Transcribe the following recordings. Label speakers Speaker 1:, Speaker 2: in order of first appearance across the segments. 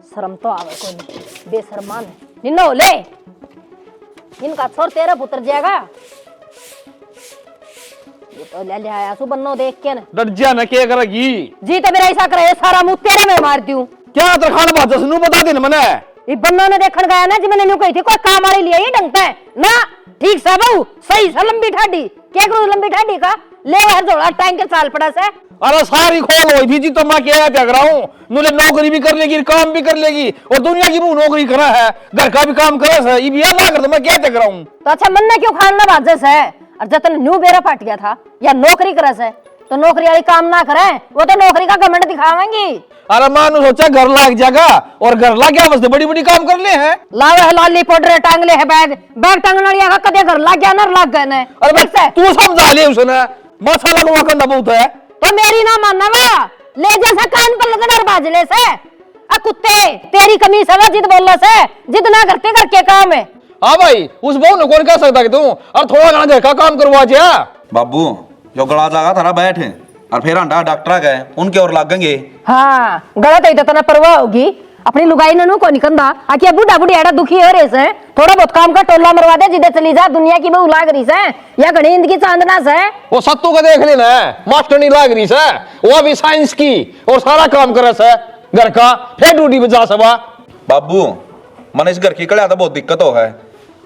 Speaker 1: शर्म तो आवे कोई नहीं, बेशर्मान है। निन्नो ले इनका छोर तेरा पुत्र जाएगा। ये तो ले आया सु बन्नो देख के ना
Speaker 2: दर्जा न के करेगी
Speaker 1: जी। तो मेरा ऐसा करे सारा मुंह तेरे में मार दूं।
Speaker 2: क्या तरखान बात सुनू बता दे मने।
Speaker 1: ये बन्नो ने देखन गया ना जी, मैंने न्यू कही थी कोई काम वाली लिया ही ढंगता है ना। ठीक सा बहू सही सा लंबी ठाडी के करू लंबी ठाडी का ले हर जोड़ा टाइम के साल पड़ा से।
Speaker 2: अरे सारी खोल होई थी जी तो मैं क्या क्या कराऊं। नुले नौकरी भी कर लेगी काम भी कर लेगी और दुनिया की वो नौकरी करा है घर का भी काम करे है। ये भी ना कर तो मैं क्या कराऊं।
Speaker 1: तो अच्छा मन ने क्यों खाना बाजे से और जतन न्यू बेरा फट गया था या नौकरी करे से तो नौकरी वाली काम ना करे वो तो नौकरी का घमंड दिखावेंगी।
Speaker 2: अरे मानो सोचा घर लाग जाएगा और घर ला क्या बस बड़ी बड़ी काम कर ले हैं।
Speaker 1: लावे है लाली पाउडर टांग ले है बैग बैग टांगने वाली का कदे घर लाग गया ना लाग गए ने।
Speaker 2: अरे बस तू समझा ले उसने मसाला को कंडा बहुत है
Speaker 1: तो मेरी ना मानना वा ले जैसा कान पर लगना बाजले से आ कुत्ते तेरी कमीज है जिद बोलने से जिद ना करते करके काम है।
Speaker 2: हाँ भाई उस बहू ने कौन कह सकता कि तू और थोड़ा घना घर का काम करवा जा।
Speaker 3: बाबू जो गला जागा थारा बैठ और फिर अंडा डॉक्टर गए उनके और लागेंगे।
Speaker 1: हाँ गलत है तो ना परवाह होगी अपनी लुगाई ननू को निकंदा आखिया बुढ़ा बुढ़ी एड़ा दुखी हो रहे से थोड़ा बहुत काम का टोला मरवा दे जिधर चली जा दुनिया की बहू लाग रही से या गणित की चांदना से।
Speaker 2: वो सत्तू का देख लेना मास्टर नहीं लाग रही से वो भी साइंस की और सारा काम करे से घर का फिर ड्यूटी पे जा सवा।
Speaker 3: बाबू मन इस घर की कड़ा तो बहुत दिक्कत हो है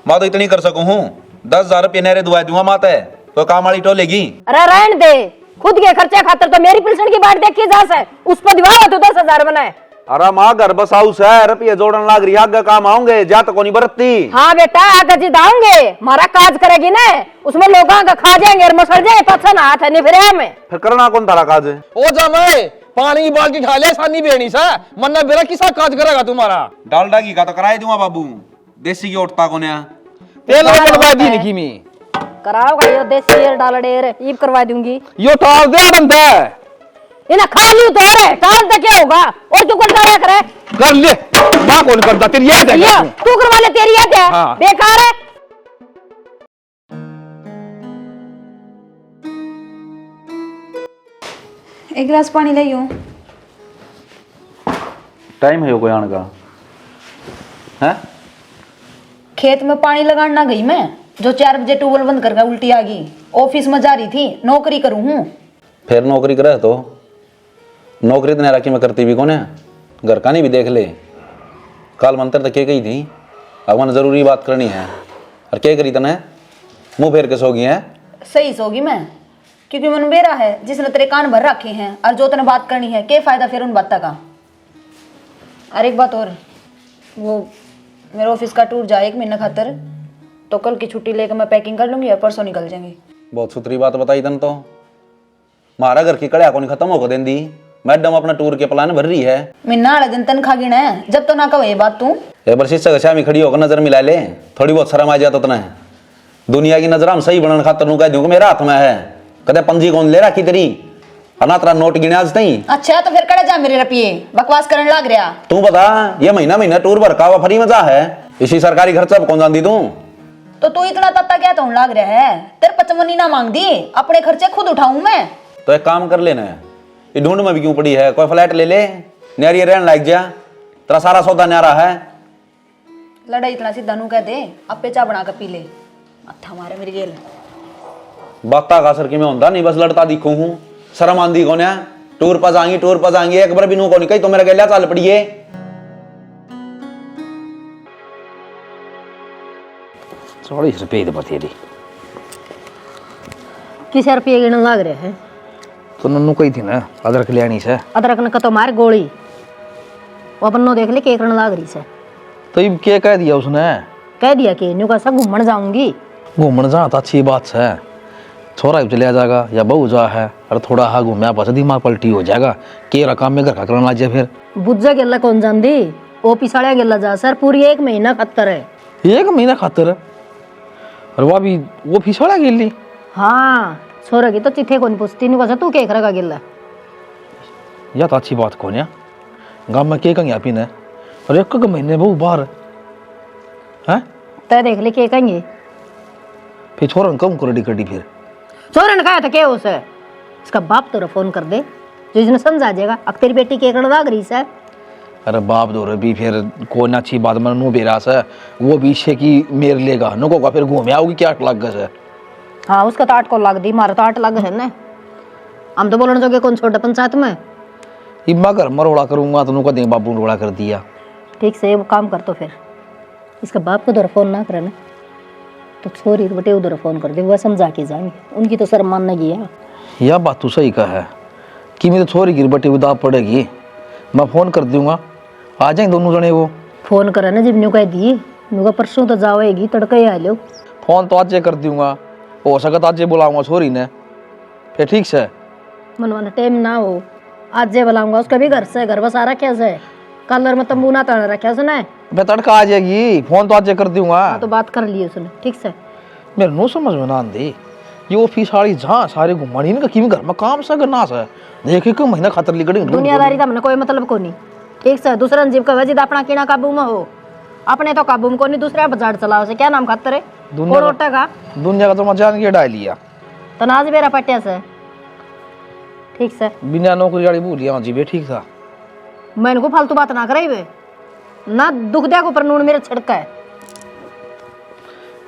Speaker 3: मैं तो इतनी कर सकूं हूँ 10,000 रुपये नहरे दुआ दूंगा माता है तो काम वाली टोलेगी।
Speaker 1: अरे रहन दे खुद के खर्चे खातर तो मेरी पेंशन की बात देखी जा से उस पर दिवा तो 10,000 बनाए।
Speaker 4: अरे माँ घर बसाऊ से रुपये जोड़न लाग रही आगे काम आऊंगे जा तो कोनी बरती।
Speaker 1: हाँ बेटा आगे जी दाऊंगे मारा काज करेगी ना उसमें लोग का खा जाएंगे और मसल जाए पछन हाथ है नहीं फिर में
Speaker 4: फिर करना कौन तारा काज है।
Speaker 2: ओ जमाए पानी की बाल्टी ठा ले सानी बेनी सा मन्ना बेरा किसा काज करेगा तुम्हारा।
Speaker 3: डालडा घी का तो कराए दूंगा बाबू देसी की उठता को नया
Speaker 2: तेल बनवा दी निकी मी
Speaker 1: कराओगा यो देसी एयर डाल डेर ईब करवा दूंगी
Speaker 2: यो टाल दे डंडा
Speaker 1: इन्हें खा लियो तो रे टाल दे क्या होगा और तू कौन करा करे
Speaker 2: कर ले मां कौन करता तेरी याद है
Speaker 1: तू करवा ले तेरी याद है
Speaker 2: हाँ।
Speaker 1: बेकार है।
Speaker 5: एक गिलास पानी लाइयो।
Speaker 4: टाइम है यो कोई आने का है।
Speaker 5: खेत में पानी लगाने ना गई मैं जो 4 बजे ट्यूबवेल बंद करके उल्टी आ गई। ऑफिस में जा रही थी नौकरी करूं हूं।
Speaker 3: फिर नौकरी करे तो नौकरी तो नहीं रखी मैं करती भी कौन है घर का नहीं भी देख ले। काल मंत्र तक के गई थी अब मैंने जरूरी बात करनी है और क्या करी तने मुंह फेर के सो गई है।
Speaker 5: सही सोगी मैं क्योंकि मन बेरा है जिसने तेरे कान भर रखे हैं और जो तने बात करनी है क्या फायदा फिर उन बातों का। और एक बात और वो मेरे ऑफिस का टूर जाए 1 महीना खातर तो कल की छुट्टी लेकर मैं पैकिंग कर लूंगी और परसों निकल जाएंगी।
Speaker 3: बहुत सुथरी बात बताई तन तो मारा घर की कड़िया को नहीं खत्म होकर देंदी मैडम अपना टूर के प्लान भर रही है।
Speaker 5: महीना वाले दिन तनखा गिना है जब तो ना कहो ये बात तू
Speaker 3: एक बार शीशा कक्षा में खड़ी होकर नजर मिला ले थोड़ी बहुत शर्म आ जाए तो तना दुनिया की नजर हम सही बनने खातर कह दूं कि मेरा हाथ में है कदे पंजी कौन ले रखी तेरी अना तेरा नोट गिने आज नहीं।
Speaker 5: अच्छा तो फिर कड़े जा मेरे रुपये बकवास करने लग रहा।
Speaker 3: तू बता ये महीना महीना टूर भर का फ्री मजा है इसी सरकारी खर्चा कौन जानती तू।
Speaker 5: तो तू इतना तत्ता क्या तो लग रहा है तेरे 55 ना मांग दी अपने खर्चे खुद उठाऊं मैं।
Speaker 3: तो एक काम कर लेना ये ढूंढ में भी क्यों पड़ी है कोई फ्लैट ले ले न्यारी रहने लायक जा तेरा सारा सौदा न्यारा है।
Speaker 5: लड़ाई इतना सीधा नू कह दे अपे चा बना कर पी ले मत्था मारे मेरी गेल।
Speaker 3: बाता का सर की मैं होता नहीं बस लड़ता दिखू हूँ शर्म आंदी कौन है टूर पर जाएंगी एक बार भी नू को नहीं कही तो मेरा गलिया चाल पड़िए।
Speaker 2: 40 रुपये दे बतेरी
Speaker 1: किस रुपये गिनने लग रहे हैं
Speaker 2: तो नन्नू कही थी ना अदरक ले आनी से
Speaker 1: अदरक ने तो मार गोली वो अपन देख ले केक लाग रही से
Speaker 2: तो ये क्या कह दिया उसने
Speaker 1: कह दिया कि न्यू कैसा घूमने जाऊंगी
Speaker 2: घूमने जाना तो अच्छी बात है छोरा चले जाएगा या बहू जा है और थोड़ा हा घूमया पास दिमाग पलटी हो जाएगा के रकम में घर का करना लग जाए फिर
Speaker 1: बुज्जा गेला कौन जानती ओ पिसाड़िया गेला जा सर पूरी 1 महीना खत्तर है
Speaker 2: 1 महीना खातर और वो फिसड़ा गेली।
Speaker 1: हाँ छोरा की तो चिट्ठे कौन पूछती नहीं कैसा तू केक रखा गेला
Speaker 2: या तो अच्छी बात कौन है गाँव में के कहीं पीने और 1 महीने बहु बाहर है
Speaker 1: तय देख ले के कहेंगे
Speaker 2: फिर छोरा कम कड़ी कड़ी फिर
Speaker 1: छोरा ने कहा था क्या उसे इसका बाप तेरा फोन कर दे जो इसने समझा जाएगा अब तेरी बेटी केक लाग रही से।
Speaker 2: अरे बाप दो भी फिर कोई ना अच्छी बात मन नु बेरास है वो बीछे की मेर लेगा नुको का फिर घूमे आओगी क्या लग गस है।
Speaker 1: हाँ उसका तो आट को लग दी, मारा तो आट लग है ना। हम तो बोलने जोगे कौन छोटे पंचायत में।
Speaker 2: इम्मा घर मरोड़ा करूंगा तो नुका दे बाबू रोड़ा कर दिया।
Speaker 1: ठीक से वो काम कर तो फिर इसका बाप को उधर फोन ना करे ना तो छोरी बटे उधर फोन कर दे, वह समझा के जाएंगे, उनकी तो शर्म मानने की है।
Speaker 2: यह बात तू सही कहा है कि मैं तो छोरी गिर बटी उदाप पड़ेगी, मैं फोन कर दूंगा आ जाएंगे दोनों जने। वो
Speaker 1: फोन करे ना जब न्यू कह दी नुका परसों तो जाओगी तड़के ही आ लो।
Speaker 2: फोन तो आज कर दूंगा, हो सकता आज बुलाऊंगा छोरी ने फिर ठीक से।
Speaker 1: मनवाना टाइम ना हो आज जे बुलाऊंगा, उसका भी घर से घर बसा रखा से कलर में तंबू ना तड़ रखा उसने।
Speaker 2: मैं तड़का आ जाएगी, फोन तो आज कर दूंगा।
Speaker 1: तो बात कर ली उसने ठीक से।
Speaker 2: मेरे नो समझ में ना आंदी ये ऑफिस वाली जहाँ सारे घुमानी ना कि घर में काम सा करना सा देखे क्यों महीना खातर लिकड़ी
Speaker 1: दुनियादारी का मैंने कोई मतलब को नहीं ठीक से। दूसरा जीव का वजह अपना कीड़ा काबू में हो, अपने तो काबू में को नहीं, दूसरा बाजार चलाओ से क्या नाम खातर है
Speaker 2: दुनिया का तो मैं जान के डाल लिया
Speaker 1: तनाज मेरा पट्टिया से ठीक से।
Speaker 2: बिना नौकरी वाली भूलिया जी बे ठीक था।
Speaker 1: मैं इनको फालतू बात ना करे वे ना दुख दिया को पर नून मेरे छिड़का है।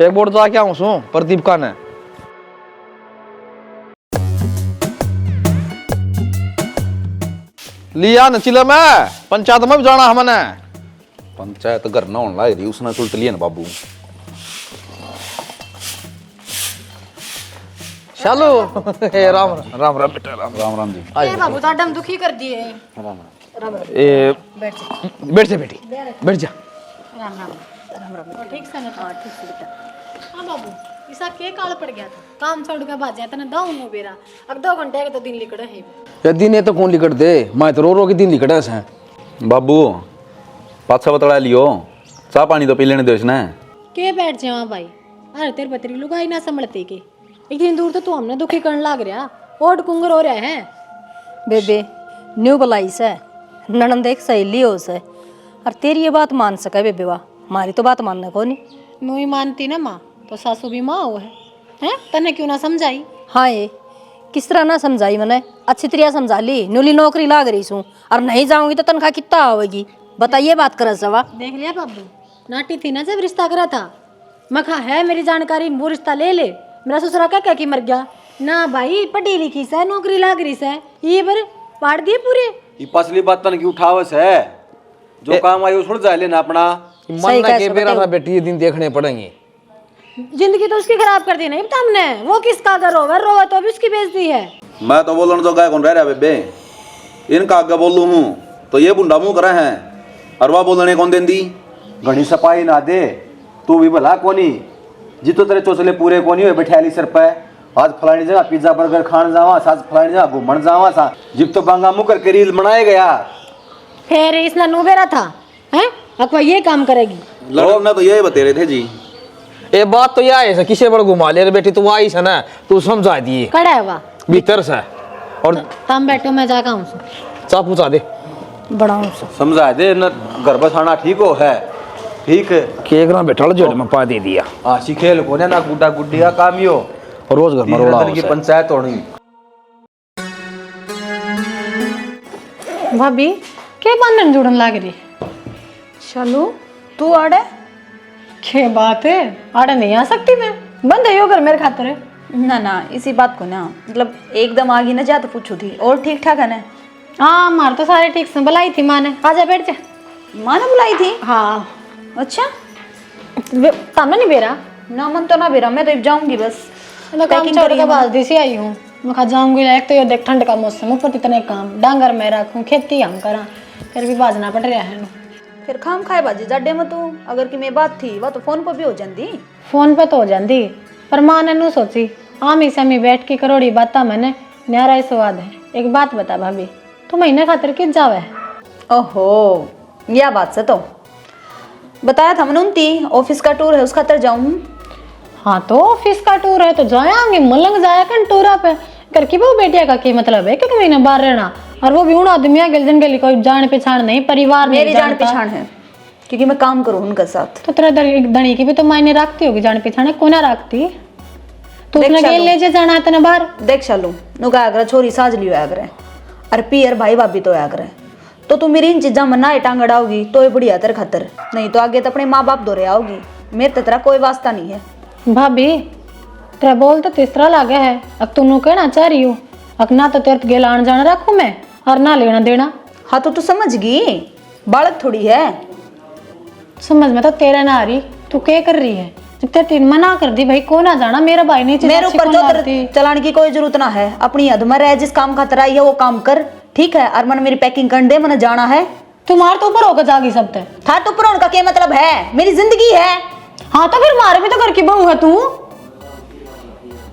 Speaker 2: एक बोर्ड जा क्या हूँ सो प्रदीप का ने लिया न चिला मैं पंचायत में भी जाना हमने।
Speaker 3: पंचायत घर ना होने लग रही उसने सुलट लिया ना बाबू।
Speaker 2: चलो राम राम राम बेटा राम
Speaker 3: राम राम जी।
Speaker 1: ए बाबू तो डम दुखी कर दिए।
Speaker 2: ए
Speaker 1: बैठ जा
Speaker 2: बैठ जा बेटी बैठ जा।
Speaker 1: राम राम राम राम
Speaker 6: ठीक से ना।
Speaker 1: हाँ ठीक से बेटा।
Speaker 6: हाँ बाबू इसा के काल पड़ गया था, काम छोड़ के भाज जाता ना दाऊ नो बेरा अब 2 घंटे के तो दिन लिकड़े है।
Speaker 2: ये दिन ये तो कौन लिकट दे, मैं तो रो के दिन लिकड़ा है।
Speaker 3: बाबू पाछा बतड़ा लियो, चाह पानी तो पी लेने दो इसने।
Speaker 6: के बैठ जावा भाई, अरे तेरे पत्री लुगाई ना संभलते के एक दिन दूर तो तू हमने दुखी करने लाग रहा, ओट कुंगर हो रहा है।
Speaker 1: बेबे न्यू बुलाई से ननंद एक सहेली हो से और तेरी ये बात मान सके बेबे वाह, हमारी तो बात मानने को नहीं।
Speaker 6: नु ही मानती ना माँ तो सासू भी माँ हो है हैं? तने क्यों ना समझाई?
Speaker 1: हाँ ये किस तरह ना समझाई मैंने, अच्छी तरह समझा ली। न्यूली नौकरी लाग रही हूँ और नहीं जाऊंगी तो तनख्वाह कितना आवेगी बताइए बात कर सवा।
Speaker 6: देख लिया बाबू, नाटी थी ना जब रिश्ता करा था, मैं कहा है मेरी जानकारी वो रिश्ता ले ले। मेरा ससुरा क्या कि मर गया ना भाई, पढ़ी लिखी से नौकरी लाग रही से ये पर पाड़ दिए पूरे।
Speaker 4: ये पसली बात तन की उठावस है, जो काम आई सुन जा लेना अपना।
Speaker 2: मन ना के बेरा था बेटी ये दिन देखने पड़ेंगे।
Speaker 6: जिंदगी तो उसकी खराब कर दी नहीं पता हमने, वो किसका अगर रोवे तो भी उसकी बेइज्जती है।
Speaker 4: मैं तो बोलन जो गाय कौन रह रहा बेबे, इनका आगे बोलू हूँ तो ये बुंडा मुंह करे हैं और वह बोलने कौन देंदी घड़ी सपाई ना दे। तू भी भला कोनी जितो तेरे चोचले पूरे कोनी हुए बैठे सर पे, आज फलानी जगह पिज्जा बर्गर खान जावा, आज फलानी जगह घूमन जावा सा, जिब तो बांगा मुँह करके रील बनाए गया।
Speaker 6: फिर इसने नुबेरा था हैं अकवा ये काम करेगी।
Speaker 4: लोग ना तो यही बते रहे थे जी।
Speaker 2: ये बात तो यह है किसे बड़ घुमा ले रे बेटी, तू आई है ना तू समझा दिए
Speaker 6: खड़ा है वाह
Speaker 2: भीतर से और
Speaker 6: तम बैठो मैं जाका हूँ
Speaker 2: चा पूछा दे
Speaker 1: बड़ा
Speaker 4: समझा दे न, घर बसाना ठीक हो है ठीक है।
Speaker 2: केक ना बैठा जोड़ में पा दे दिया।
Speaker 4: आशी खेल को ना गुड्डा गुड्डी का काम ही हो,
Speaker 2: रोज घर में रोड़ा
Speaker 4: की पंचायत होनी।
Speaker 6: भाभी के बंधन जुड़न लाग रही?
Speaker 5: चलो तू आड़े
Speaker 6: के बात है, आड़े नहीं आ सकती मैं, बंद है यो घर मेरे खातर है।
Speaker 5: ना ना इसी बात को ना मतलब एकदम आगे ना जा तो पूछू थी और ठीक ठाक है ना।
Speaker 6: हाँ मार तो सारे ठीक से बुलाई थी माँ ने, आजा बैठ जा।
Speaker 5: माँ ने बुलाई थी?
Speaker 6: हाँ
Speaker 5: अच्छा
Speaker 6: सामने नहीं बेरा
Speaker 5: ना मन तो ना बेरा, मैं तो अब जाऊंगी बस।
Speaker 6: मैं काम छोड़ के बाजदी से आई हूँ, मैं खा जाऊंगी। एक तो ये देख ठंड का मौसम ऊपर इतने काम डांगर में रखूँ खेती हम करा फिर भी बाजना पड़ रहा है।
Speaker 5: फिर खाम खाए बाजी जाडे में तू अगर कि मैं बात थी वह तो फोन पर भी हो जाती।
Speaker 6: फोन पे तो हो जाती पर माँ ने नू सोची आमी समी बैठ के करोड़ी बाता मैंने न्यारा ही स्वाद है। एक बात बता भाभी, तू महीने खातिर किस जावे?
Speaker 5: ओहो यह बात से तो बताया था मैंने ऑफिस का टूर है उस खातर जाऊँ।
Speaker 6: हाँ तो ऑफिस का टूर है तो जाएंगे मलंग जाया कर टूरा पे घर की बहु बेटिया का क्या मतलब है कि महीने बाहर रहना, और वो भी उन आदमी जिनके लिए कोई जान पहचान नहीं, परिवार
Speaker 5: मेरी जान पहचान है क्योंकि मैं काम करूँ उनके साथ।
Speaker 6: तो तेरा धनी की भी तो मायने रखती होगी जान पहचान, को ना रखती? तू उसने के ले जाना है बाहर।
Speaker 5: देख चलू नुका आगरा छोरी साज लियो आगरे और पियर भाई भाभी तो आगरे तो तू मेरी इन चीजा में ना टांग अड़ाओगी तो ये बढ़िया तेरे खातर, नहीं तो आगे तो अपने माँ बाप दौरे आओगी। मेरे तो तेरा कोई वास्ता नहीं है।
Speaker 6: भाभी तेरा बोल तो तीसरा लागे है, अब तू कहना चाह रही हो अब ना तो तेरे गेला आन जाना रखू मैं और ना लेना देना।
Speaker 5: हाँ तो तू समझ गई, बालक थोड़ी है।
Speaker 6: समझ में तो तेरा ना आ रही, तू क्या कर रही है? जब तेरे तीन मना कर दी भाई को ना जाना, मेरा भाई नहीं
Speaker 5: मेरे ऊपर जो चलाने की कोई जरूरत ना है, अपनी हद में रह, जिस काम खातर आई है वो काम कर, ठीक है। और मन मेरी पैकिंग कर दे, मैंने जाना है।
Speaker 6: तुम्हारे तो ऊपर होकर जागी सब ते।
Speaker 5: था तो ऊपर उनका क्या मतलब है, मेरी जिंदगी है।
Speaker 6: हाँ तो फिर मारे भी तो घर की बहू है तू,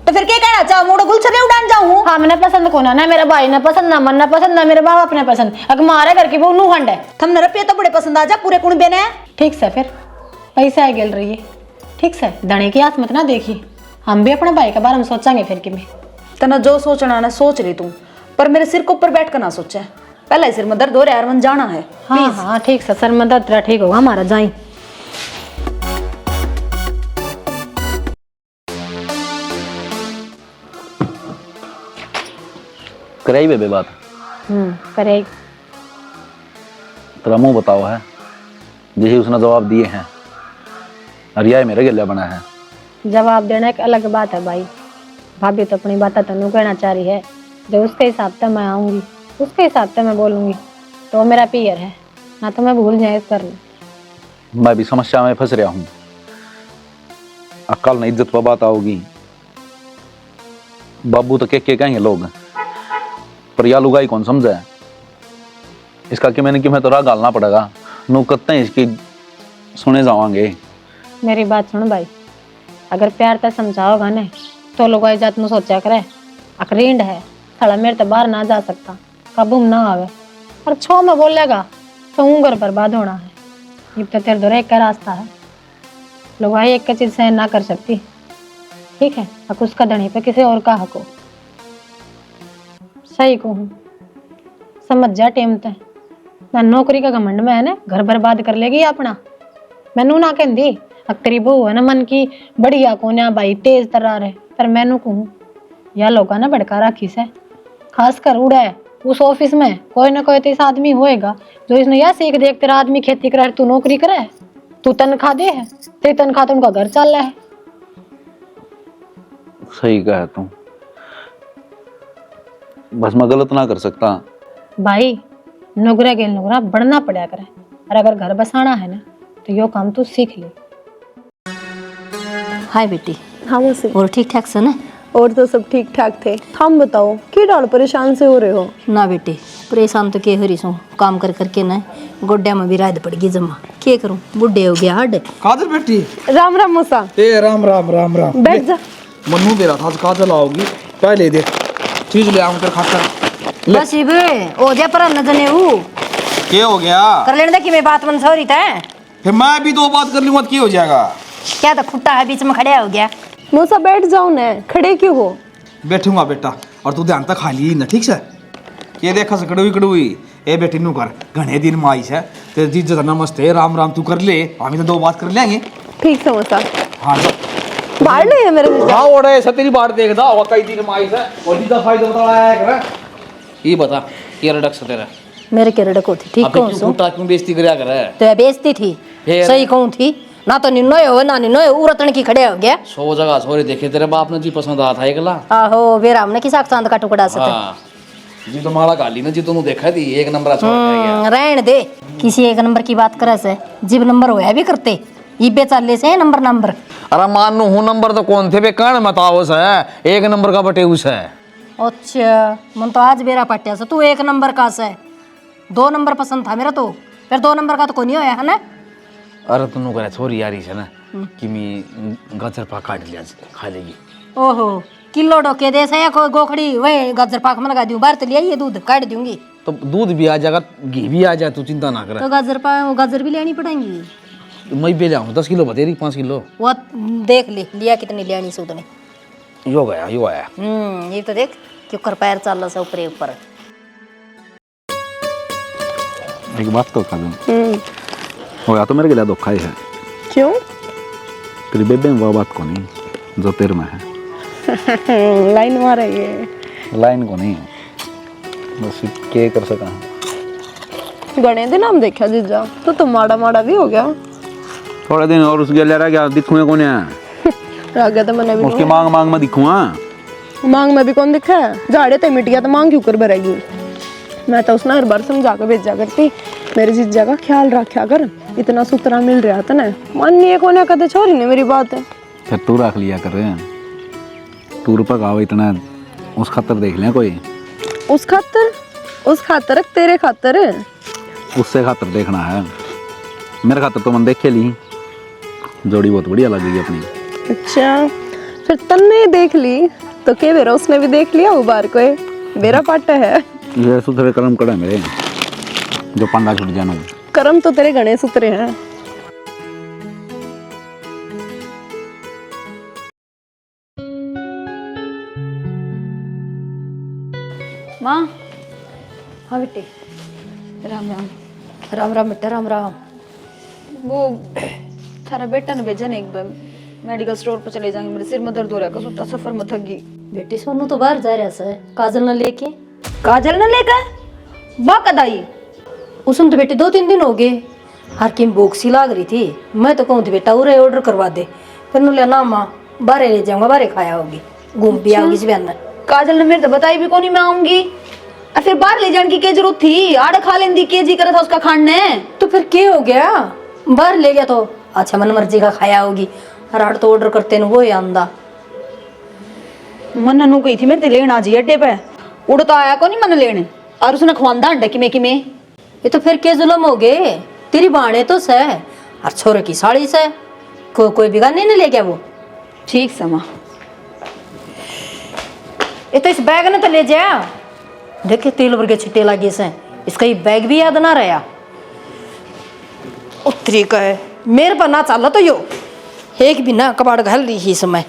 Speaker 5: तो फिर क्या कहना चाहो, मोड़ो गुलछरे उड़ान जाऊं?
Speaker 6: हाँ मैंने पसंद को ना मेरा भाई ने पसंद, ना मन ना पसंद, ना मेरे बाप ने पसंद, अगर मारे घर की बहू नू खंड है।
Speaker 5: थमने रुपये तो बड़े पसंद आ जा, पूरे कुण बेने।
Speaker 6: ठीक से फिर पैसा है गिल रही है, ठीक से दने की आस मत ना देखी, हम भी अपने भाई के बारे में सोचेंगे फिर कि मैं
Speaker 5: तना जो सोचना ना सोच रही तू, पर मेरे सिर के ऊपर बैठ कर ना सोचा। पहला ही सिर में दर्द हो रहा है, मन जाना है।
Speaker 6: हाँ हाँ ठीक से सर में दर्द तेरा ठीक होगा, हमारा जाई।
Speaker 3: कराई बेबे बात?
Speaker 6: करेगी।
Speaker 3: तेरा मुंह बताओ है यही उसने जवाब दिए हैं और यह मेरे गले बना है।
Speaker 6: जवाब देना एक अलग बात है भाई, भाभी तो अपनी बात तनु कहना चाह रही है, जो उसके हिसाब से मैं आऊंगी उसके हिसाब से मैं बोलूंगी, तो मेरा पियर है ना, तो मैं भूल जाए इस करना।
Speaker 3: मैं भी समस्या में फंस रहा हूँ, अक्ल नहीं इज्जत पर बात आओगी, बाबू तो के कहेंगे लोग, पर या लुगाई कौन समझे इसका कि मैंने कि मैं तो राह गालना पड़ेगा, नु कत्ते हैं इसकी सुने जावांगे।
Speaker 6: मेरी बात सुन भाई, अगर प्यार से समझाओगा ना तो लोग जात में सोचा करे अकरींड है साला मेरे तो बाहर ना जा सकता, काबू में ना आवे, और छो में बोलेगा तो घर बर्बाद होना है। ये तो तेरे दौरे एक का रास्ता है, लोग एक का चीज सहन ना कर सकती, ठीक है, अब उसका धनी पे किसी और का हक हो। सही कहूँ समझ जा टेम ते ना, नौकरी का घमंड में है ना घर बर्बाद कर लेगी अपना। मैनू ना कहती तेरी बहू है ना मन की बढ़िया कोन्या भाई तेज तरार है, पर मैनू कहूँ या लोग ना भड़का रखी से, खास कर उड़ा है उस ऑफिस में कोई ना कोई तो आदमी होएगा जो इसने या सीख देख तेरा आदमी खेती करे, तू नौकरी करे, तू तनख्वाह दे है, तेरी तनख्वाह तो उनका घर चल रहा है।
Speaker 3: सही कहा तू, बस मैं गलत ना कर सकता
Speaker 6: भाई, नुगरा गेल नुगरा बढ़ना पड़ा करे, और अगर घर बसाना है ना तो यो काम तू सीख ले।
Speaker 1: हाय बेटी।
Speaker 7: हाँ मौसी,
Speaker 1: और ठीक ठाक से ना?
Speaker 7: और तो सब ठीक ठाक थे। हम बताओ की डाल परेशान से हो रहे हो?
Speaker 1: ना बेटे परेशान तो के हो रही सो, काम कर करके ना गोड्या में भी रात पड़ गई जमा, के करूं, बुढ़े हो गया हड।
Speaker 2: काजल बेटी।
Speaker 7: राम राम मौसा।
Speaker 2: ए राम राम राम राम।
Speaker 7: बैठ जा।
Speaker 2: मन्नू दे रहा था काजल आओगी, पहले देख चीज ले आऊं तेरे खातर।
Speaker 1: बस इबे ओ जे पर न जने हूं,
Speaker 2: क्या हो गया?
Speaker 1: कर लेने दे कि मैं बात मन सौरी थे,
Speaker 2: फिर मैं भी दो बात कर लूंगा तो क्या हो जाएगा?
Speaker 1: क्या तो खुट्टा है बीच में खड़े हो गया।
Speaker 7: मौसा बैठ जाओ ना, खड़े क्यों हो?
Speaker 2: बैठूंगा बेटा, और तू ध्यान तक खा ली ना, ठीक से? ये देखा से कड़ुई कड़ुई ए बेटी नु कर, घने दिन में आई है तेरे जीजा दा नमस्ते राम राम तू कर ले, हम तो दो बात कर लेंगे।
Speaker 7: ठीक है मौसा।
Speaker 2: हाँ
Speaker 7: बाहर नहीं है मेरे जीजा?
Speaker 2: हाँ ओड़े ऐसा तेरी बात देखदा और कई दिन में आई है, और जीजा फायदा बता आया कर। ये बता ये रडक्स तेरा
Speaker 1: मेरे के रडको थी, ठीक कहूं सो
Speaker 2: क्यों बेइज्जती करया करे?
Speaker 1: तो बेइज्जती थी, सही कहूं थी ना, तो निन्नो हो ना निन्नो हो, उरतन की खड़े हो गया।
Speaker 3: 100 जगह सोरे देखे तेरे बाप ने जी पसंद आया था एकला।
Speaker 1: आहो बेरा हमने किसा चांद का टुकड़ा सके।
Speaker 3: हाँ जी तो माला गाली ना जी तूने देखा थी एक नंबर छोड़ के गया।
Speaker 1: रहन दे, किसी एक नंबर की बात करे से जीव नंबर होया भी करते, इबे चाले से नंबर नंबर।
Speaker 2: अरे मानू हूं नंबर तो कौन थे बे, कान बताओ से एक नंबर का बटे उस है।
Speaker 1: अच्छा मन तो आज बेरा पट्टिया से तू एक नंबर का से, 2 नंबर पसंद था मेरा, तो फिर 2 नंबर का तो कोई नहीं होया है ना।
Speaker 3: अरे तूने करे छोरी यारी से ना कि मैं गाजर पा काट लिया खा लेगी।
Speaker 1: ओहो किलो डोके दे से कोई गोखड़ी वही गाजर पाक में लगा दूं, बाहर तो लिया ये दूध काट दूंगी,
Speaker 3: तो दूध भी आ जाएगा घी भी आ जाए, तू चिंता ना कर।
Speaker 1: तो गाजर भी लेनी पड़ेंगी।
Speaker 3: मैं भी लाऊं 10 किलो बतेरी 5 किलो
Speaker 1: वो देख ले लिया कितनी लेनी से उतनी।
Speaker 3: यो गया यो आया।
Speaker 1: ये तो देख क्यों कर पैर चल रहा से ऊपर ऊपर।
Speaker 3: एक बात तो खा दूं हो या तो मेरे के लिए धोखा ही है।
Speaker 7: क्यों?
Speaker 3: तेरी बेबे में वो बात को नहीं जो तेरे में है।
Speaker 7: लाइन मारेंगे?
Speaker 3: लाइन को नहीं, बस क्या कर सका।
Speaker 7: गणे दिन हम देखा जीजा तो माड़ा माड़ा भी हो गया।
Speaker 3: थोड़े दिन और उस गले रह गया दिखूंगा कौन है
Speaker 7: रह गया तो मैंने भी
Speaker 3: उसकी मांग मांग में दिखूंगा।
Speaker 7: मांग में भी कौन दिखा है, झाड़े तो मिट गया तो मांग क्यों कर भरेगी। मैं तो उसने हर बार समझा कर भेजा करती मेरे जीजा का ख्याल रखा कर, इतना सुथरा मिल रहा था ना। माननी है कोने कहते छोरी ने मेरी बात है।
Speaker 3: फिर तू रख लिया कर टूर पर गाओ इतना उस खातर देख लिया कोई।
Speaker 7: उस खातर तेरे खातर
Speaker 3: उससे खातर देखना है, मेरे खातर तो मन देखे ली जोड़ी बहुत बढ़िया लगेगी अपनी।
Speaker 7: अच्छा फिर तन्ने देख ली तो के बेरा उसने भी देख लिया वो बार को मेरा पाटा है।
Speaker 3: ये सुथरे कर्म कड़ा मेरे जो पंडा छुट जाना।
Speaker 7: कर्म तो तेरे घने सुथरे हैं।
Speaker 5: माँ। हाँ बेटे। राम राम।
Speaker 1: राम राम बेटा राम राम।
Speaker 5: वो थारा बेटा ने भेजा नहीं, एक बार मेडिकल स्टोर पर चले जाएंगे, मेरे सिर में दर्द हो रहा है, सुट्टा सफर में थक गई।
Speaker 1: बेटी सोनू तो बाहर जा रहा है काजल न लेके।
Speaker 5: काजल न लेकर बा कदाई
Speaker 1: उसने तो बेटे 2-3 दिन हो गए, हर किम भूख सी लाग रही थी। मैं तो कहूँ थी बेटा उरे ऑर्डर करवा दे, फिर नु ना माँ बाहर ले जाऊंगा, बाहर खाया होगी, घूम भी आओगी इस बहन।
Speaker 5: काजल ने मेरे तो बताई भी कोनी मैं आऊंगी, और फिर बाहर ले जाने की क्या जरूरत थी, आड़ खा लेंदी, के जी करा था उसका खाने।
Speaker 1: तो फिर क्या हो गया, बाहर ले गया तो अच्छा मन मर्जी का खाया होगी, राड़ तो ऑर्डर करते न वो ही आंदा।
Speaker 5: मन ननू गई थी मेरे ते लेना जी अड्डे पे, उड़ तो आया को नहीं मन लेने, और उसने खवांदा अंडा किमे।
Speaker 1: ये तो फिर के जुलम हो गए, तेरी बाणे तो सह और छोरे की साड़ी से कोई बिगाने नहीं ले गया वो।
Speaker 5: ठीक समा।
Speaker 1: ये तो इस बैग ने तो ले जा, देखे तेल वर्गे छिट्टे लगे से, इसका ये बैग भी याद ना रहा। उत्तरी का है मेरे पर ना चल तो यो एक भी ना कबाड़ घल रही ही समय।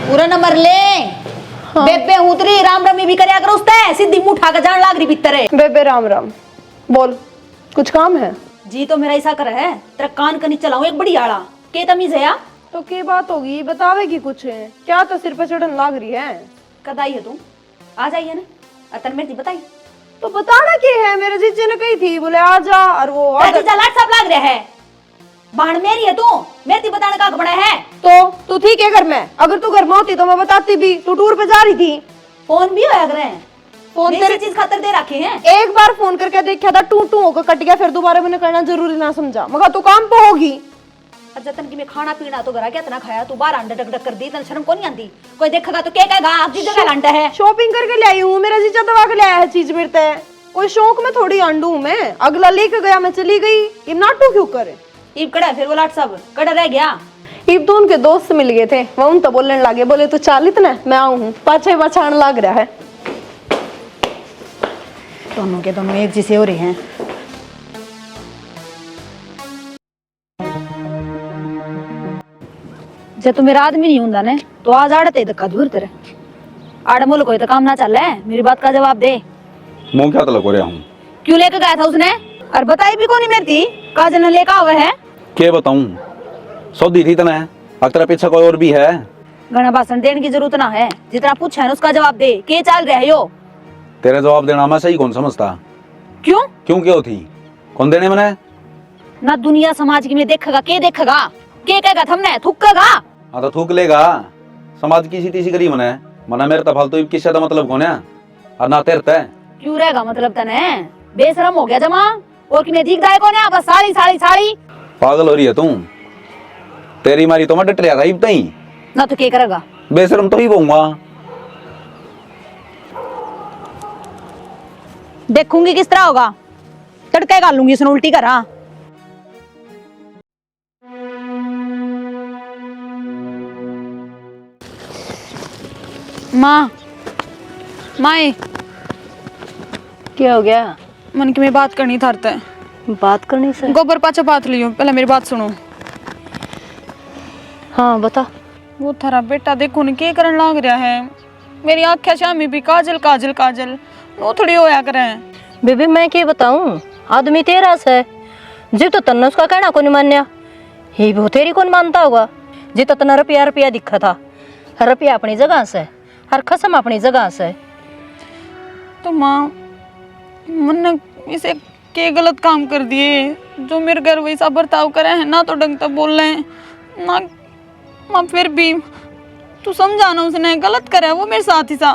Speaker 5: पूरा नंबर ले। हाँ। बेबे उतरी राम रमी भी करया करो उसते, सीधी मुंह उठा के जान लाग रही भीतर है।
Speaker 7: बेबे राम राम बोल, कुछ काम है?
Speaker 5: जी तो मेरा ऐसा कर है, तेरा कान कनी चलाऊं एक बड़ी आड़ा के तमीज है या?
Speaker 7: तो क्या बात होगी बतावेगी कुछ है क्या, तो सिर पे चढ़न लाग रही है।
Speaker 5: कद आई है तू, आ जाइए ना, अतन मेरी बताई
Speaker 7: तो बताना क्या है, मेरे जीजे ने कही थी बोले आ जा, और वो
Speaker 5: जीजा लाट सब लाग रहा है, बहन मेरी है तू, मेरी बताने का बड़ा है।
Speaker 7: तो तू ठीक है घर में, अगर तू घर में होती तो मैं बताती भी, तू टूर पे जा रही थी।
Speaker 5: फोन भी होया करे,
Speaker 7: फोन
Speaker 5: तेरी चीज खातर दे रखे हैं।
Speaker 7: एक बार फोन करके देखा था, टू टू होकर कट गया, फिर दोबारा मैंने करना जरूरी ना समझा, मगर तू काम पे होगी।
Speaker 5: जतन की मैं खाना पीना तो घर क्या इतना खाया, तू बाहर अंडा डक डक कर दी, शर्म को नहीं आती, कोई देखेगा तो क्या कहेगा आप जीजा का अंडा है।
Speaker 7: शॉपिंग करके ले आई हूँ, मेरा जीजा दवा के ले आया है चीज मेरे ते, कोई शौक में थोड़ी अंडू हूँ मैं, अगला लेके गया मैं चली गई, ये नाटू क्यों करे।
Speaker 5: ईब कड़ा फिर वो लाट सब कड़ा रह गया।
Speaker 7: ईब तो उनके दोस्त मिल गए थे, वो उन तो बोलने लगे, बोले तू चाल इतना मैं आऊ हूँ, पाछे पछाण लग रहा है।
Speaker 5: दोनों के दोनों एक जैसे हो रहे हैं। जब तू मेरा आदमी नहीं होता ने तो आज आड़ते धक्का दूर तेरे आड़ मुल्क कोई तो काम ना चल है, मेरी बात का जवाब दे।
Speaker 3: मुंह क्या तलक हो रहा हूँ,
Speaker 5: क्यों लेकर गया था उसने, और बताई भी कौन मेरी थी, काजल ने लेकर हुआ है।
Speaker 3: क्या बताऊं, सौदी थी तना अक्तरा पीछा कोई और भी है।
Speaker 5: घना भाषण देने की जरूरत ना है, जितना पूछा है उसका जवाब दे, के चल रहा है यो।
Speaker 3: तेरे जवाब देना मैं सही कौन समझता,
Speaker 5: क्यों
Speaker 3: क्यों क्यों थी कौन देने मैंने
Speaker 5: ना, दुनिया समाज की में देखेगा, के देखेगा, के कहेगा थमने थूकेगा।
Speaker 3: हाँ तो थूक लेगा, समाज की सीधी सी करी मना मेरे तो फालतू किस्सा का मतलब कौन है, और ना तेरे तय
Speaker 5: क्यों रहेगा मतलब तने, बेशरम हो गया जमा, और कि मैं दिखता है कौन है, बस साड़ी साड़ी साड़ी।
Speaker 3: पागल हो रही है तू, तेरी मारी तो मैं डट रहा था इब तई
Speaker 5: ना, तो क्या करेगा,
Speaker 3: बेशरम तो ही बोऊंगा।
Speaker 5: देखूंगी किस तरह होगा, तड़के गाल लूंगी उसने उल्टी करा। माँ माए
Speaker 7: क्या हो गया?
Speaker 5: मन की मैं बात करनी थारते
Speaker 7: बात करनी से
Speaker 5: गोबर पाचा बात लियो, पहले मेरी बात सुनो।
Speaker 7: हाँ बता।
Speaker 5: वो थारा बेटा देखो न के करन लाग रहा है, मेरी आँखें शामी भी काजल काजल काजल वो थोड़ी होया करे।
Speaker 1: बेबी मैं क्या बताऊं, आदमी तेरा से जिब तो तन्ने उसका कहना को नहीं मान्या, ही वो तेरी कौन मानता होगा जी? तो तना रुपया रुपया दिखा था, रुपया अपनी जगह से, हर खसम अपनी जगह से।
Speaker 5: तो माँ मन इसे के गलत काम कर दिए जो मेरे घर वैसा बर्ताव करे हैं ना, तो ढंग तक बोल रहे हैं ना माँ, फिर भी तू समझाना, उसने गलत करा है वो मेरे साथ ही सा।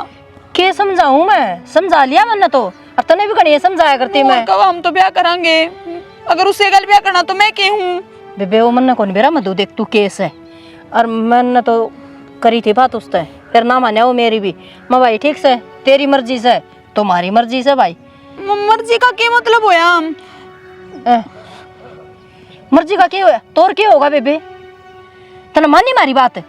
Speaker 1: के समझाऊं मैं? समझा लिया मैंने तो, अब तने भी कहीं समझाया करती मैं।
Speaker 5: कब हम तो ब्याह करांगे, अगर उससे गल ब्याह करना तो मैं के हूँ
Speaker 1: बेबे? वो मन कौन बेरा मधु, देख तू केस है और मैंने तो करी थी बात उससे, फिर ना माने वो मेरी भी। मैं भाई ठीक से, तेरी मर्जी से, तुम्हारी मर्जी से भाई।
Speaker 5: मर्जी का क्या मतलब होया?
Speaker 1: मर्जी का क्या होया? तोर क्या होगा बेबे? तने मानी मारी बात है?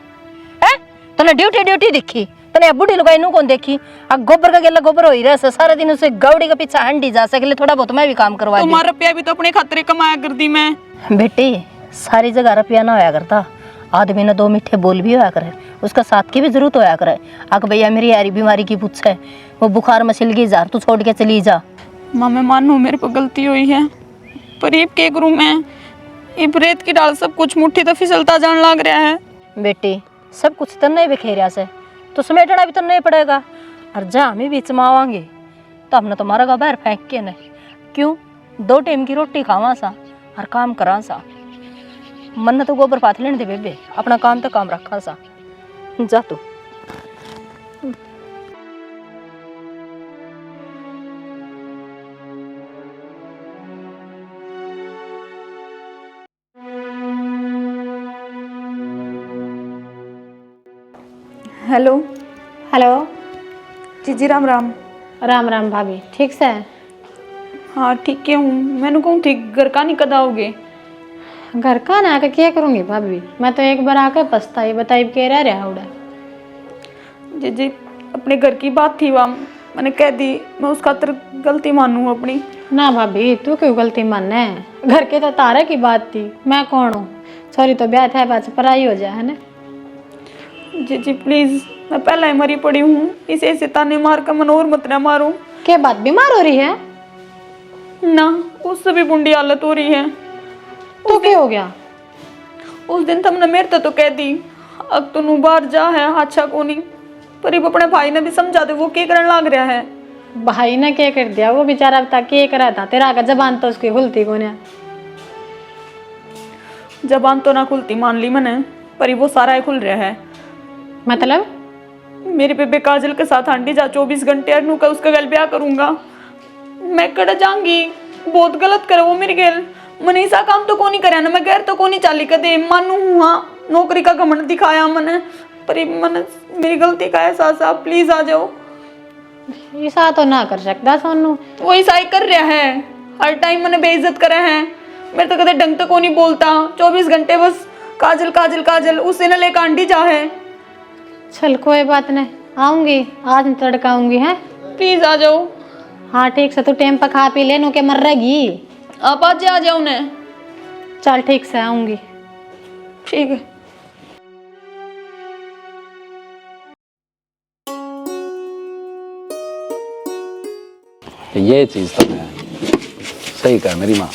Speaker 1: तने ड्यूटी ड्यूटी देखी, तने बुढ़ी लुगाई नू कौन देखी? गोबर का गेला गोबर हो ही रहा, सारा दिन उसे गौड़ी का पीछा हंडी जा सके, थोड़ा बहुत मैं भी काम करवा दूं।
Speaker 5: तुम्हारा रुपया भी तो अपने खातिर कमाया करती मैं।
Speaker 1: बेटी सारी जगह रुपया ना होया करता, आदमी ने 2 मीठे बोल भी होया करे, उसका साथ की भी जरूरत होया करे। आग भैया मेरी यारी बीमारी की पूछ है, वो बुखार में छिल गई जार, तू छोड़ के चली जा।
Speaker 5: माँ मैं मानू मेरे को गलती हुई है, पर ये के करूँ मैं? ये रेत की डाल सब कुछ मुट्ठी तो फिसलता जान लग रहा है।
Speaker 1: बेटी सब कुछ तो नहीं बिखेरिया से, तो समेटना भी तो नहीं पड़ेगा। और जहाँ हम बीच में आवांगे तो हमने तुम्हारा का बाहर फेंक के नहीं, क्यों? 2 टाइम की रोटी खावा सा और काम करा सा। मन तो गोबर पाथ लेने दे बेबे, अपना काम तो काम रखा सा, जा तू।
Speaker 5: Hello
Speaker 6: hello.
Speaker 5: जी राम राम।
Speaker 6: राम राम भाभी, ठीक से?
Speaker 5: हाँ ठीक है हूँ। मैंने कहूँ थी घर का नहीं कदा होगे?
Speaker 6: घर का ना आके क्या करूँगी भाभी, मैं तो एक बार आके पछताई बताई के रहा उड़ा।
Speaker 5: जी अपने घर की बात थी वहाँ, मैंने कह दी, मैं उस खातिर गलती मानूँ अपनी।
Speaker 6: ना भाभी तू क्यों गलती मानने, घर के तो तारे की बात थी, मैं कौन हूँ? सॉरी तो ब्याह था पास पराई हो जाए है ना।
Speaker 5: जी प्लीज, मैं पहले ही मरी पड़ी हूँ, इसे ऐसे ताने मार कर मन और मत ना मारो।
Speaker 6: क्या बात, बीमार हो रही है?
Speaker 5: ना उससे भी बुंडी हालत हो रही है।
Speaker 6: तो क्या हो गया?
Speaker 5: उस दिन तुमने मेरे तो कह दी अब तू बाहर जा है अच्छा को नहीं, पर अब अपने भाई ने भी समझा दे, वो क्या करने लग रहा है।
Speaker 6: भाई ने क्या कर दिया? वो बेचारा अब तक क्या करा था, तेरा का जबान तो उसकी खुलती को नहीं।
Speaker 5: जबान तो ना खुलती मान ली मैंने, पर वो सारा ही खुल रहा है।
Speaker 6: मतलब?
Speaker 5: मेरे बेबे काजल के साथ आंटी जा 24 घंटे अनु का उसका गल ब्याह करूंगा, मैं कड़ जाऊंगी। बहुत गलत करे वो मेरी गल, मैंने ऐसा काम तो कौन नहीं कराया ना, मैं गैर तो कौन नहीं चाली कदे मानू हूँ। हाँ नौकरी का घमंड दिखाया मैंने, पर मैंने मेरी गलती का एहसास, आप प्लीज आ जाओ।
Speaker 6: ऐसा तो ना कर सकता सोनू।
Speaker 5: वो ऐसा ही कर रहा है, हर टाइम मैंने बेइज्जत करा है, मेरे तो कदे ढंग तो कौन नहीं बोलता, 24 घंटे बस काजल काजल काजल, उससे न लेकर आंटी जा है।
Speaker 6: चल कोई बात नहीं, आऊंगी आज तड़का आऊंगी है।
Speaker 5: प्लीज आ जाओ।
Speaker 6: हाँ ठीक से, तू टाइम पर खा पी ले, नो के मर रहेगी।
Speaker 5: आप आज आ जाओ ने।
Speaker 6: चल ठीक से आऊंगी।
Speaker 5: ठीक है।
Speaker 3: ये चीज तो है सही कहा मेरी माँ।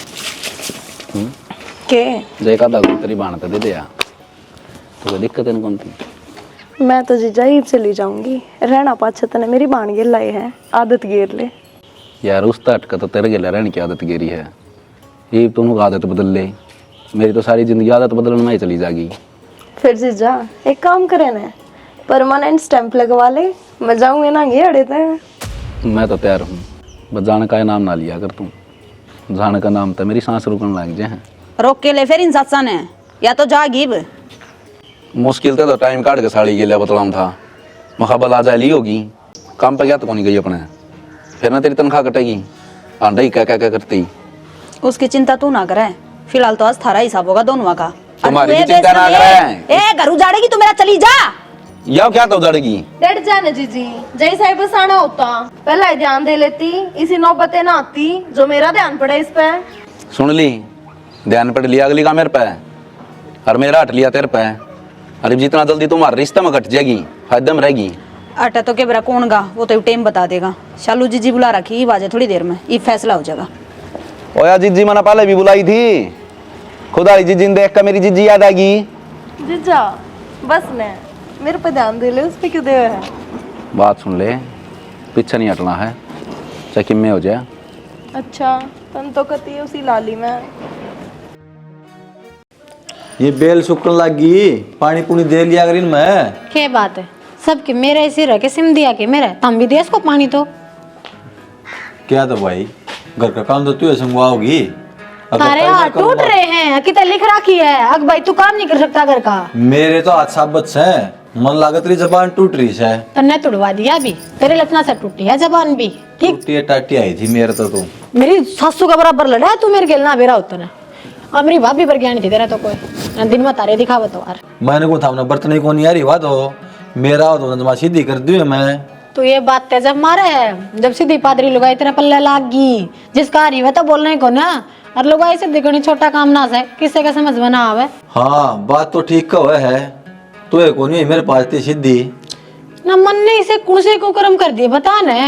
Speaker 7: के
Speaker 3: जय का दागू तेरी बाण तो दे दे यार, तो कोई दिक्कत है कौन थी?
Speaker 7: मैं तो जीजा ही चली जाऊंगी, रहना पाछे तने मेरी बाण गिर लाई है, आदत गिर ले।
Speaker 3: यार उस तट का तो तेरे गिला रहने की आदत गिरी है, ये तुम आदत बदल ले, मेरी तो सारी जिंदगी आदत बदलने में ही चली जाएगी।
Speaker 7: फिर जीजा एक काम करे ना, परमानेंट स्टैंप लगवा ले, मैं जाऊंगी ना ये अड़े थे।
Speaker 3: मैं तो तैयार हूँ, बस जाने का नाम ना लिया कर तू, जाने का नाम तो मेरी सांस रुकने लग जाए।
Speaker 5: रोक के ले फिर इन सासा ने, या तो जा गिब।
Speaker 3: मुश्किल तो टाइम काट के साड़ी के लिए बतलाऊँ था, मखाबल आ जाए ली होगी, काम पे गया तो कौन गई अपने, फिर ना तेरी तनख्वाह कटेगी, आंडा ही क्या क्या क्या करती।
Speaker 5: उसकी चिंता तू ना करे, फिलहाल तो आज थारा हिसाब होगा दोनों का।
Speaker 3: तुम्हारी भी चिंता ना करे।
Speaker 5: ए घर उजाड़ेगी तू मेरा, चली जा।
Speaker 3: या क्या तो उजाड़ेगी?
Speaker 7: डर जाने जीजी, जय साहिब बसाना होता पहले ध्यान दे लेती, इसी नौबते ना आती जो मेरा ध्यान पड़े इस पे।
Speaker 3: सुन ली, ध्यान पड़ लिया अगली का मेरे पे, और मेरा हट लिया तेरे पे, अरे जितना जल्दी तुम्हारे रिश्ते में घट जाएगी फायदा में रहेगी।
Speaker 5: आटा तो के बरा कौन गा, वो तो टाइम बता देगा। शालू जी बुला रखी बाजे थोड़ी देर में, ये फैसला हो जाएगा।
Speaker 3: ओया जीजी मैंने पहले भी बुलाई थी, खुदा जीजी देख कर मेरी जीजी याद आ गई।
Speaker 7: जीजा बस ने मेरे पे ध्यान दे ले, उस पे क्यों दे है?
Speaker 3: बात सुन ले, पीछे नहीं हटना है, चाहे किम में हो जाए।
Speaker 7: अच्छा तन तो कती है उसी लाली में।
Speaker 4: ये बेल सुखने लगी, पानी पुनी दे लिया अगर इनमें।
Speaker 6: क्या बात है, सबके मेरे ऐसे रह के सिम दिया के मेरे तम भी दे इसको पानी तो।
Speaker 4: क्या तो भाई घर का काम तो तू संगवाओगी।
Speaker 6: अरे यार टूट रहे हैं, कितना लिख रखी है अग भाई तू काम नहीं कर सकता घर का।
Speaker 4: मेरे तो हाथ साबत से मन लागत रही जबान टूट रही है।
Speaker 6: तन्ने तुड़वा दिया भी, तेरे लक्षणा से टूटी है जबान भी। ठीक
Speaker 4: टूटी टाटी आई थी मेरे तो। तू
Speaker 6: मेरी सासू का बराबर लड़ा है तू मेरे खेलना बेरा होता ना। और मेरी भाभी पर ज्ञान थी तेरा तो कोई ना दिन में तारे दिखावत हो यार।
Speaker 4: मैंने को था ना बर्तन को नहीं आ रही बात हो मेरा हो तो सीधी कर दी मैं।
Speaker 6: तो ये बात ते जब मारे है जब सीधी पादरी लुगाई तेरा पल्ले लागी जिसका आ रही है तो बोलने को ना। और लुगाई से दिखनी छोटा काम ना है, किससे का समझ बना आवे।
Speaker 4: हाँ बात तो ठीक कहो है, तू एक नहीं मेरे पास थी सीधी
Speaker 6: ना मन ने इसे कौन से को कर्म कर दिए बता ने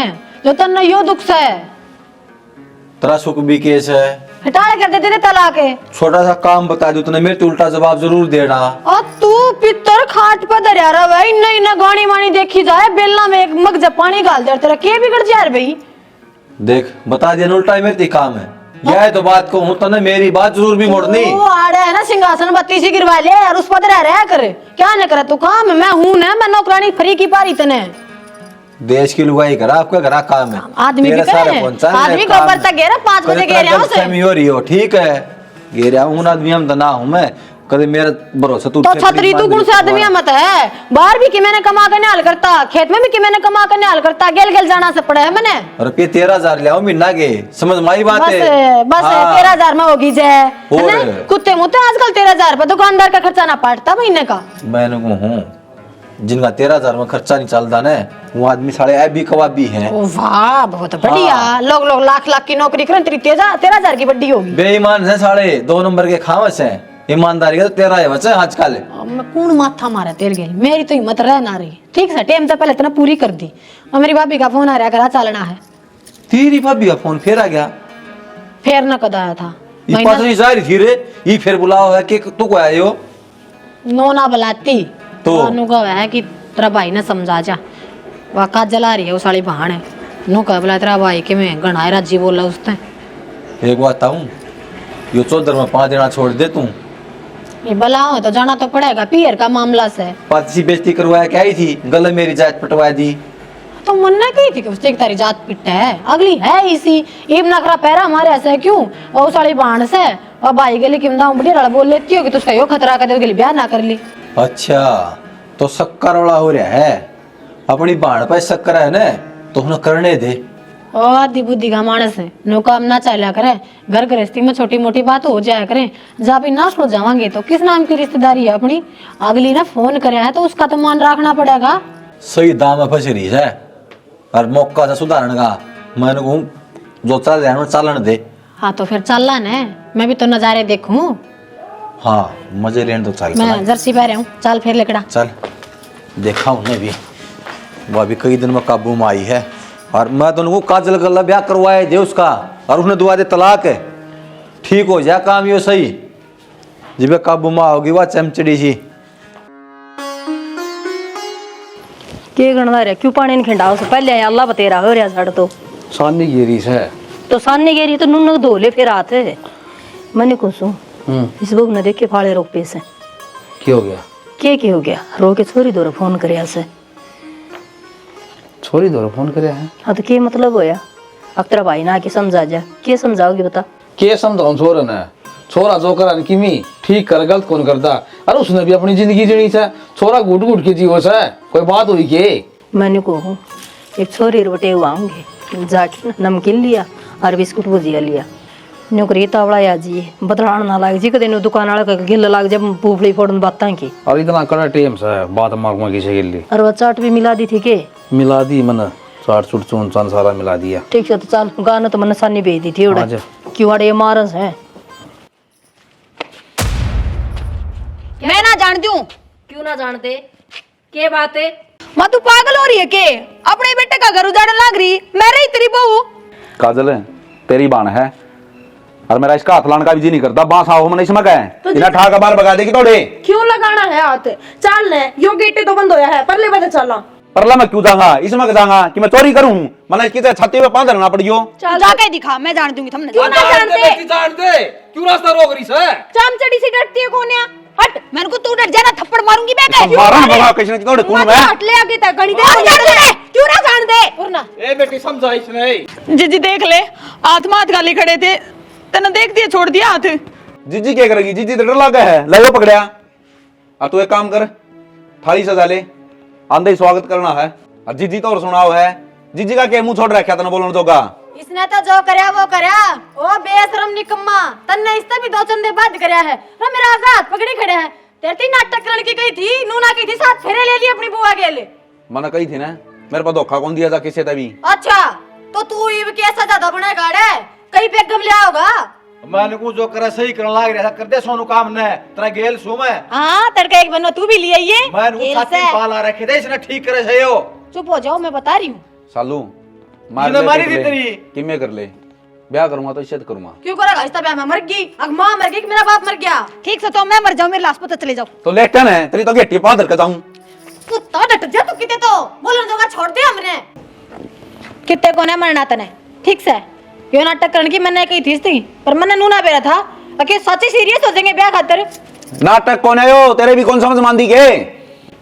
Speaker 6: जो तन्ना यो दुख से
Speaker 4: तेरा सुख भी केस है।
Speaker 6: हटाए कर देते थे तलाक है।
Speaker 4: छोटा सा काम बता दू तूने मेरे तो उल्टा जवाब जरूर देना।
Speaker 6: और तू पितर खाट पर दरिया रहा भाई नहीं ना गानी वानी देखी जाए बेलना में एक मग जब पानी डाल दे तेरा के बिगड़ जा यार भाई।
Speaker 4: देख बता दिया उल्टा ही मेरी काम है यह तो बात को हूं तो ना मेरी बात जरूर भी मोड़नी।
Speaker 6: वो आड़ा है ना सिंहासन बत्ती सी गिरवा ले यार उस पर रह कर क्या न करे तू काम मैं हूं ना मैं नौकरानी फ्री की पारी तने।
Speaker 4: देश की लुगाई करा आपका घरा काम है।
Speaker 6: आदमी भी करे आदमी को ऊपर तक गेरा 5 बजे गेरा उसे
Speaker 4: हो रही हो ठीक है गेरा हूं आदमी हम तो ना हूं मैं कदे मेरा भरोसा तू
Speaker 6: तो छतरी तू कौन से आदमी मत है बाहर भी कि मैंने कमा कर निहाल करता खेत में भी कि मैंने कमा कर निहाल करता गेल गेल जाना से पड़ा है मैंने।
Speaker 4: रुपये 13,000 ले आओ महीना के समझ माई बात
Speaker 6: बस
Speaker 4: है
Speaker 6: बस 13,000 में होगी जय
Speaker 4: और
Speaker 6: कुत्ते मुत्ते आजकल 13,000 पर दुकानदार का खर्चा ना पाटता महीने का।
Speaker 4: मैंने को हूं जिनका 13,000 में खर्चा नहीं चलता ना वो आदमी साढ़े ऐ भी कबाब भी हैं।
Speaker 6: ओ वाह बहुत बढ़िया लोग लोग लाख लाख की नौकरी करें तेरी 13,000 की बड्डी होगी।
Speaker 4: बेईमान है साढ़े 2 नंबर के खावस हैं ईमानदारी का तो 13 है बच्चे आजकल।
Speaker 6: मैं कौन माथा मारा तेरे गेल मेरी तो हिम्मत रह ना रही ठीक से टाइम से पहले इतना पूरी कर दी। और मेरी भाभी का फोन आ रहा घर चलना है।
Speaker 4: तेरी भाभी का फोन फिर आ गया
Speaker 6: फिर ना कद आया था
Speaker 4: ये पता नहीं जा रही थी रे ये फिर बुलाओ है कि तू को आए हो
Speaker 6: नो ना बुलाती
Speaker 4: तो
Speaker 6: का है कि तेरा भाई ने समझा जा वह का जला रही है वो साली बहान है नो कह बुला तेरा भाई के मैं गणाए राजी बोला उसने।
Speaker 4: एक बात हूँ यो 14 में 5 देना छोड़ दे तू
Speaker 6: ये बुलाओ तो जाना तो पड़ेगा पियर का मामला से।
Speaker 4: पाती बेइज्जती करवाया क्या ही थी गले मेरी जात पटवा दी
Speaker 6: तो मन ने कही थी कि उससे तारी जात पिट्टा है अगली है इसी इब नखरा पैरा हमारे ऐसे क्यों और साली बाण से और भाई के लिए किमदा बड़ी रड़ बोल लेती हो कि तू सही खतरा कर दे ब्याह ना कर ली।
Speaker 4: अच्छा तो शक्कर वाला हो रहा है अपनी बाण पर शक्कर है ना तो उन्हें करने दे।
Speaker 6: ओ आदि बुद्धि का मानस है नो काम ना चला करे घर गृहस्थी में छोटी मोटी बात हो जाया करे जब भी नाश हो जावांगे तो किस नाम की रिश्तेदारी है अपनी अगली ना फोन करे है तो उसका तो मान रखना पड़ेगा।
Speaker 4: सही दाम में फंस रही है और मौका था सुधारण का मैंने कहूँ जो चल रहा है चालन दे।
Speaker 6: हाँ तो फिर चल न मैं भी तो नजारे देखूं।
Speaker 4: हाँ मजे लेने तो चल
Speaker 6: मैं जर्सी पह रहा हूँ चल फिर लेकड़ा
Speaker 4: चल देखा उन्हें भी वो अभी कई दिन में काबू में आई है और मैं तो उनको काजल गला ब्याह करवाए दे उसका और उसने दुआ दे तलाक है ठीक हो जाए काम यो सही जब काबू में होगी वह चमचड़ी सी
Speaker 1: के गणवा रे क्यों पानी नहीं खिंडाओ से पहले अल्लाह बतेरा हो रहा साड़ तो
Speaker 2: सानी गिरी से
Speaker 1: तो सामने गेरी तो नुन धो ले फिर आते मैंने कुछ इस बहू ने देख के फाड़े रोक पे से
Speaker 2: क्या हो गया
Speaker 1: के हो गया रो के छोरी दो फोन करे से
Speaker 2: छोरी दो फोन करे हैं।
Speaker 1: हाँ तो के मतलब होया अब तेरा भाई ना आके समझा जा के समझाओगे बता
Speaker 2: के समझाऊं छोरा ने छोरा जो करा किमी ठीक कर गलत कौन करता अरे उसने भी अपनी जिंदगी जीनी है छोरा घुट घुट के जीवो से कोई बात हुई के
Speaker 1: मैंने को हूँ एक छोरी रोटे आऊंगे जाके नमकीन लिया और बिस्कुट भुजिया लिया नौकरी तावड़ा या जी बदलाण ना लाग जी कदे दुकान वाला गिल लाग जब पूफड़ी फोड़न बातां की
Speaker 2: और इतना कड़ा टेम से बात मांगवा किसे के लिए
Speaker 1: और वो चाट भी मिला दी थी के
Speaker 2: मिला दी मन चाट चुट चून चान सारा मिला दिया
Speaker 1: ठीक है तो चल गाना तो मन सानी भेज दी थी उड़ा क्यों अड़े मारस है
Speaker 5: मैं ना जानती हूँ।
Speaker 1: क्यों ना जानते के बात है
Speaker 5: माँ तू पागल हो रही है के अपने बेटे का घर उजाड़ने लग रही मैं रही तेरी बहू।
Speaker 3: काजल है तेरी बाण है और मेरा इसका हाथ लाने का भी जी नहीं करता। बांस आओ मैंने इसमें कहा
Speaker 7: तो
Speaker 3: इन्हें ठा के बाहर भगा देगी तोड़े।
Speaker 7: क्यों लगाना है हाथ? चल ले, यो गेटे तो बंद होया है, परले बजे चला।
Speaker 3: परला मैं क्यों जाऊंगा इसमें जाऊंगा कि मैं चोरी करूं? मैंने इसकी छाती पे पांव धरना पड़ियो।
Speaker 5: जाके दिखा, मैं जान दूंगी तुमने।
Speaker 7: क्यों ना जानते?
Speaker 2: क्यों रास्ता रोक रही है?
Speaker 7: चामचड़ी से डरती है कोन्या?
Speaker 5: हट, मैंने को तू डर जाना, थप्पड़ मारूंगी बे।
Speaker 3: मारा भगा किसी ने तोड़े कौन मैं?
Speaker 7: हट ले आगे तक गणी दे।
Speaker 5: क्यों ना जान दे?
Speaker 6: वरना
Speaker 2: ए बेटी समझा इसने।
Speaker 8: जीजी देख ले, आत्मात गाली खड़े थे, तने देख दिया, छोड़ दिया हाथ।
Speaker 3: जीजी क्या करेगी? जीजी तो डर लगा है, ले पकड़या। अब तू एक काम कर, थाली सजा ले, आंधे स्वागत करना है। और जीजी तो और सुनाओ है, जीजी का क्या मुंह छोड़ रखा तने बोलने तो का?
Speaker 6: इसने तो जो करया वो करया। ओ बेशरम निकम्मा, तन्ने इससे भी 2 चंदे बाद करया है ना। मेरा हाथ पकड़ी खड़े है। तेरे तीन नाटक करने की गई थी, नूना की थी, साथ फेरे ले ली अपनी बुआ के लिए।
Speaker 3: मना कही थी ना, मेरे पास धोखा कौन दिया था किसे तभी।
Speaker 6: अच्छा, तो तू ये कैसा ज्यादा बना गाड़े? कहीं पे गम लिया होगा।
Speaker 9: मैंने को जो करा सही करने लाग रहा था, कर दे सोनू काम ने। तेरा गेल सो मैं।
Speaker 6: हाँ, तड़का एक बनो तू भी ले आइए।
Speaker 9: मैंने को छाती पाला रखे थे, इसने ठीक करे सही हो।
Speaker 6: चुप हो जाओ, मैं बता रही हूँ।
Speaker 3: सालू मार
Speaker 9: इसने
Speaker 3: ले,
Speaker 9: मारी
Speaker 3: देख
Speaker 9: थी
Speaker 3: ले।
Speaker 9: तेरी।
Speaker 3: कि मैं कर ले, ब्याह करूंगा तो इज्जत करूंगा।
Speaker 6: क्यों करेगा? इस तरह मैं मर गई, अब माँ मर गई कि मेरा बाप मर गया।
Speaker 5: ठीक से तो मैं मर जाऊं, मेरे लाश पर चले जाओ।
Speaker 3: तो लेटन है तेरी तो गेटी पादर का जाऊं।
Speaker 6: कुत्ता डट जा तू किते तो बोलन जोगा छोड़ दे हमने।
Speaker 5: कितने को ने मरना तने? ठीक से यो नाटक करने की मैंने कही थी, पर मैंने नूना बेरा था कि सच्ची सीरियस हो जाएंगे ब्याह खातिर।
Speaker 3: नाटक कौन है यो? तेरे भी कौन समझ मांदी के?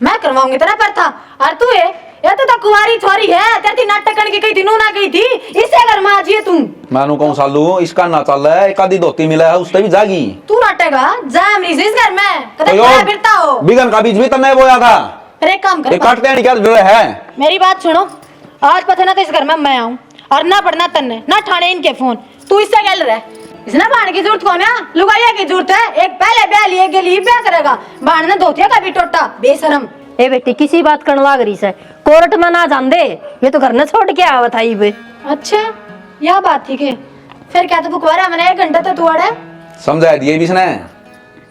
Speaker 6: मैं करवाऊंगी तेरा पर था। और तू है या तो कुंवारी छोरी है, तेरी नाटक करने की कही थी, नूना कही थी, इससे अगर मां जी तू।
Speaker 3: मानू कहूं सालू इसका ना चल रहा है, एक आधी धोती मिला है उससे भी जागी।
Speaker 6: तू नाटेगा जाम इस घर में
Speaker 3: तो
Speaker 6: कदे खड़ा फिरता हो।
Speaker 3: बिगन का बीज भी तन्ने बोया था।
Speaker 6: फिर एक काम
Speaker 3: ये
Speaker 6: कर,
Speaker 3: काटते हैं क्या जुड़े है?
Speaker 6: मेरी बात सुनो। आज पता ना तो इस घर में मैं आऊं और ना पढ़ना तन्ने ना ठाने इनके फोन। तू इससे गल रहे, इसने बाण की जरूरत कौन है? लुगाइया की जरूरत है। एक पहले ब्याह लिए के लिए ब्याह करेगा, बाण ने धोतिया का भी टोटा बेशरम।
Speaker 1: ए बेटी किसी बात करने लाग रही है, कोर्ट में ना जान दे, ये तो घर न छोड़ के आवत आई बे।
Speaker 6: अच्छा, यह बात थी के? फिर क्या तो बुकवारा मैंने 1 घंटा तो तू अड़े
Speaker 3: समझा दिए भी इसने।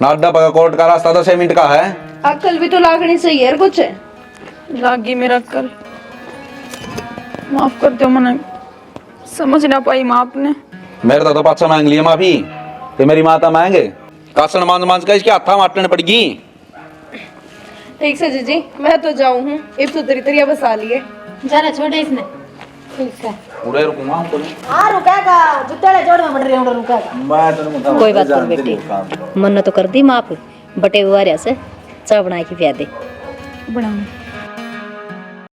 Speaker 3: नाडा पका कोर्ट का रास्ता 10 मिनट का है।
Speaker 7: अक्ल भी तो लागनी चाहिए यार कुछ।
Speaker 8: लागी मेरा कल, माफ कर दो, मैंने समझ ना पाई माँ आपने।
Speaker 3: मेरे तो पाछा मांग लिया माफी, ये मेरी माता मांगे कासन मांझ मांझ का इसके हाथा मारने पड़गी।
Speaker 7: ठीक से जीजी, मैं तो जाऊं हूँ, इब तो तेरी तरिया बसा लिए।
Speaker 6: जाना छोड़े इसने। ठीक है,
Speaker 3: पूरे रुकूंगा तो
Speaker 6: हाँ रुकेगा, जुत्ते जोड़ में बढ़ रहे हैं, रुकेगा।
Speaker 1: कोई बात नहीं बेटी, मन तो कर दी माफ, बटे हुआ से चाय बना के पिया दे।
Speaker 8: बड़ा